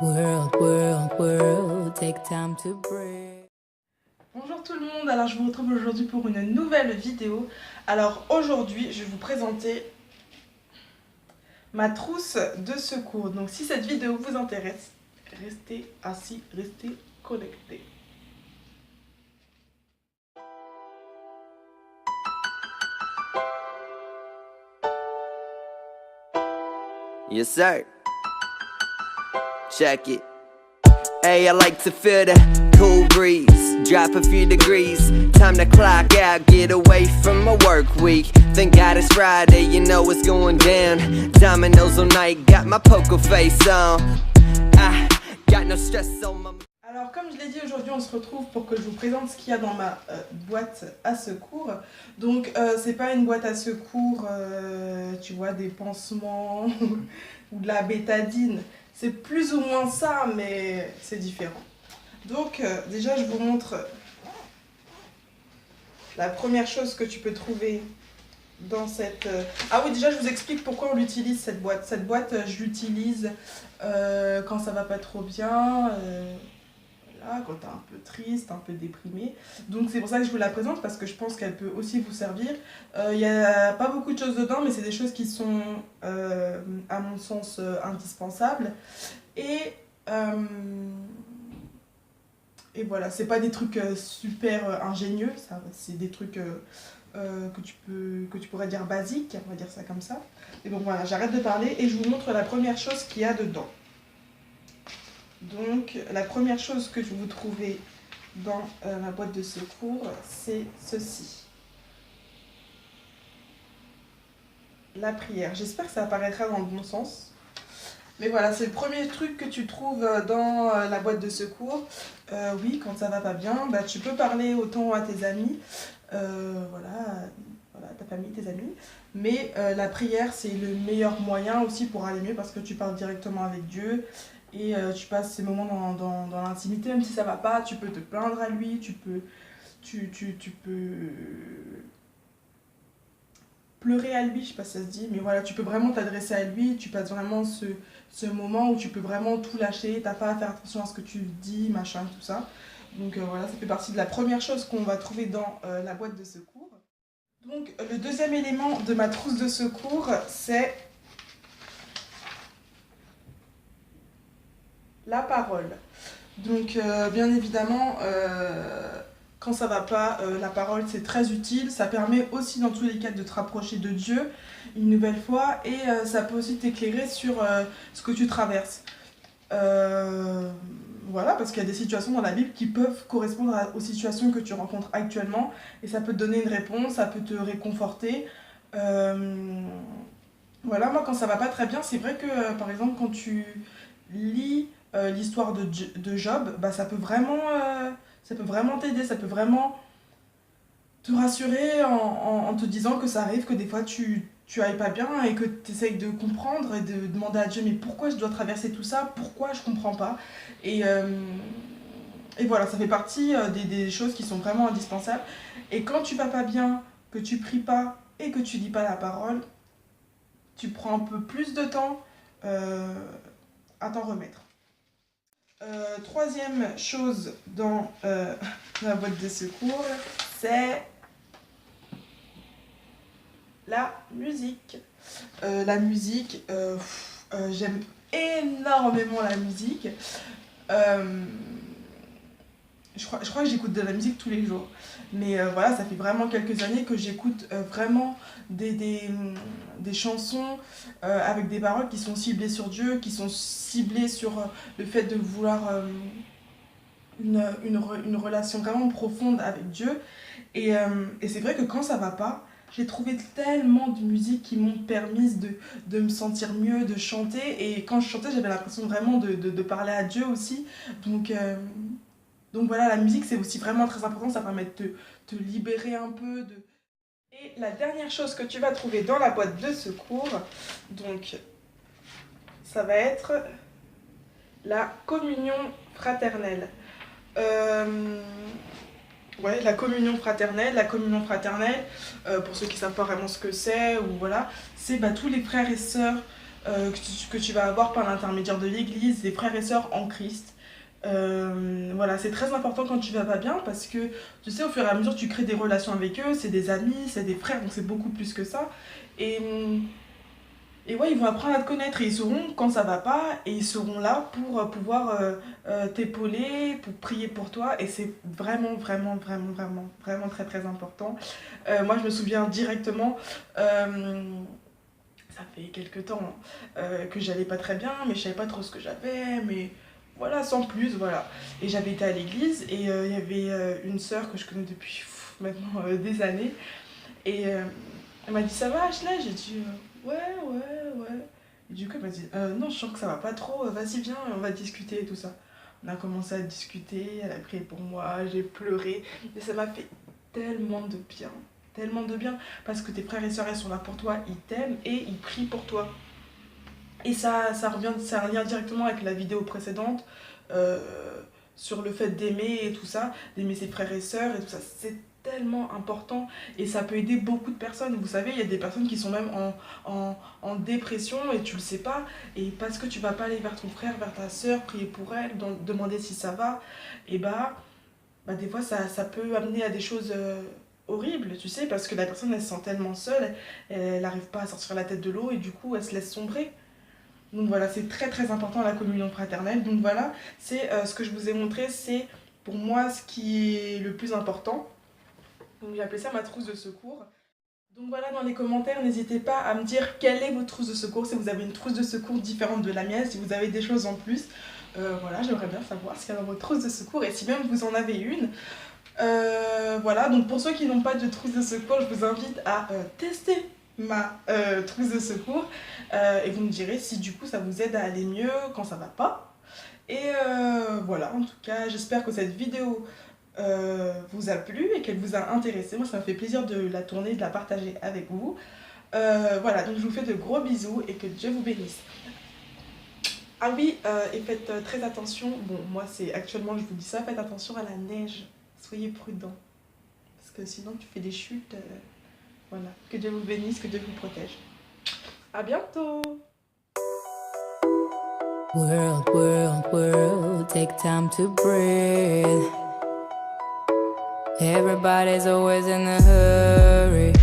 World, world, world, take time to breathe. Bonjour tout le monde, alors je vous retrouve aujourd'hui pour une nouvelle vidéo. Alors aujourd'hui, je vais vous présenter ma trousse de secours. Donc si cette vidéo vous intéresse, restez assis, restez connectés. Yes, sir. Check it. Hey, I like to feel the cool breeze. Drop a few degrees. Time to clock out, get away from my work week. Thank God it's Friday, you know what's going down. Dominoes all night, got my poker face on. I got no stress on my... Alors comme je l'ai dit, aujourd'hui on se retrouve pour que je vous présente ce qu'il y a dans ma boîte à secours. Donc c'est pas une boîte à secours, tu vois, des pansements ou de la bétadine. C'est plus ou moins ça, mais c'est différent. Donc déjà je vous montre la première chose que tu peux trouver dans cette... Ah oui, déjà je vous explique pourquoi on l'utilise cette boîte. Cette boîte je l'utilise quand ça va pas trop bien. Quand tu es un peu triste, un peu déprimé. Donc c'est pour ça que je vous la présente, parce que je pense qu'elle peut aussi vous servir. Il n'y a pas beaucoup de choses dedans, mais c'est des choses qui sont, à mon sens, indispensables. Et voilà, c'est pas des trucs super ingénieux, c'est des trucs que tu pourrais dire basiques, on va dire ça comme ça. Et donc voilà, j'arrête de parler et je vous montre la première chose qu'il y a dedans. Donc la première chose que vous trouvez dans la boîte de secours, c'est ceci. La prière. J'espère que ça apparaîtra dans le bon sens. Mais voilà, c'est le premier truc que tu trouves dans la boîte de secours. Oui, quand ça va pas bien, bah, tu peux parler autant à tes amis, voilà, ta famille, tes amis. Mais la prière, c'est le meilleur moyen aussi pour aller mieux, parce que tu parles directement avec Dieu. Et tu passes ces moments dans l'intimité, même si ça va pas, tu peux te plaindre à lui, tu peux pleurer à lui, je sais pas si ça se dit, mais voilà, tu peux vraiment t'adresser à lui, tu passes vraiment ce moment où tu peux vraiment tout lâcher, t'as pas à faire attention à ce que tu dis, machin, tout ça. Donc voilà, ça fait partie de la première chose qu'on va trouver dans la boîte de secours. Donc le deuxième élément de ma trousse de secours, c'est la parole. Donc bien évidemment, quand ça va pas, la parole c'est très utile. Ça permet aussi dans tous les cas de te rapprocher de Dieu une nouvelle fois, et ça peut aussi t'éclairer sur ce que tu traverses. Voilà, parce qu'il y a des situations dans la Bible qui peuvent correspondre aux situations que tu rencontres actuellement, et ça peut te donner une réponse, ça peut te réconforter. Voilà, moi quand ça va pas très bien, c'est vrai que par exemple quand tu lis l'histoire de Job, bah, ça peut vraiment t'aider, ça peut vraiment te rassurer en te disant que ça arrive, que des fois tu ailles pas bien et que tu essayes de comprendre et de demander à Dieu mais pourquoi je dois traverser tout ça, pourquoi je comprends pas. Et voilà, ça fait partie des choses qui sont vraiment indispensables. Et quand tu vas pas bien, que tu pries pas et que tu lis pas la parole, tu prends un peu plus de temps à t'en remettre. Troisième chose dans la boîte de secours, c'est la musique. J'aime énormément la musique. Je crois que j'écoute de la musique tous les jours. Mais voilà, ça fait vraiment quelques années que j'écoute vraiment des chansons avec des paroles qui sont ciblées sur Dieu, qui sont ciblées sur le fait de vouloir une relation vraiment profonde avec Dieu. Et c'est vrai que quand ça va pas, j'ai trouvé tellement de musique qui m'ont permis de me sentir mieux, de chanter. Et quand je chantais, j'avais l'impression vraiment de parler à Dieu aussi. Donc voilà, la musique c'est aussi vraiment très important, ça permet de te libérer un peu. Et la dernière chose que tu vas trouver dans la boîte de secours, donc ça va être la communion fraternelle. La communion fraternelle. Pour ceux qui ne savent pas vraiment ce que c'est, ou voilà, c'est tous les frères et sœurs que tu vas avoir par l'intermédiaire de l'église, des frères et sœurs en Christ. Voilà, c'est très important quand tu vas pas bien parce que tu sais, au fur et à mesure, tu crées des relations avec eux, c'est des amis, c'est des frères, donc c'est beaucoup plus que ça. Et, et ouais, ils vont apprendre à te connaître et ils sauront quand ça va pas et ils seront là pour pouvoir t'épauler, pour prier pour toi et c'est vraiment très très important. Moi, je me souviens directement. Ça fait quelques temps que j'allais pas très bien, mais je savais pas trop ce que j'avais, mais voilà, sans plus, voilà. Et j'avais été à l'église et il y avait une sœur que je connais depuis maintenant des années. Et elle m'a dit ça va Ashley? J'ai dit ouais. Et du coup elle m'a dit non, je sens que ça va pas trop, vas-y viens, on va discuter et tout ça. On a commencé à discuter, elle a prié pour moi, j'ai pleuré et ça m'a fait tellement de bien. Tellement de bien parce que tes frères et sœurs ils sont là pour toi, ils t'aiment et ils prient pour toi. Et ça revient directement avec la vidéo précédente euh, sur le fait d'aimer et tout ça, d'aimer ses frères et sœurs et tout ça. C'est tellement important et ça peut aider beaucoup de personnes. Vous savez, il y a des personnes qui sont même en dépression et tu le sais pas. Et parce que tu vas pas aller vers ton frère, vers ta sœur, prier pour elle, demander si ça va, et bah des fois ça peut amener à des choses horribles, tu sais, parce que la personne elle se sent tellement seule, elle n'arrive pas à sortir la tête de l'eau et du coup elle se laisse sombrer. Donc voilà, c'est très très important la communion fraternelle. Donc voilà, c'est ce que je vous ai montré, c'est pour moi ce qui est le plus important. Donc j'ai appelé ça ma trousse de secours. Donc voilà, dans les commentaires, n'hésitez pas à me dire quelle est votre trousse de secours, si vous avez une trousse de secours différente de la mienne, si vous avez des choses en plus. Voilà, j'aimerais bien savoir ce qu'il y a dans votre trousse de secours et si même vous en avez une. Voilà, donc pour ceux qui n'ont pas de trousse de secours, je vous invite à tester ma trousse de secours et vous me direz si du coup ça vous aide à aller mieux quand ça va pas. Et voilà, en tout cas, j'espère que cette vidéo vous a plu et qu'elle vous a intéressé. Moi, ça m'a fait plaisir de la tourner, de la partager avec vous. Voilà, donc je vous fais de gros bisous et que Dieu vous bénisse. Ah oui, et faites très attention. Bon, moi, c'est actuellement, je vous dis ça, faites attention à la neige. Soyez prudents. Parce que sinon, tu fais des chutes. Voilà. Que Dieu vous bénisse, que Dieu vous protège. À bientôt! World, take time to breathe. Everybody's always in a hurry.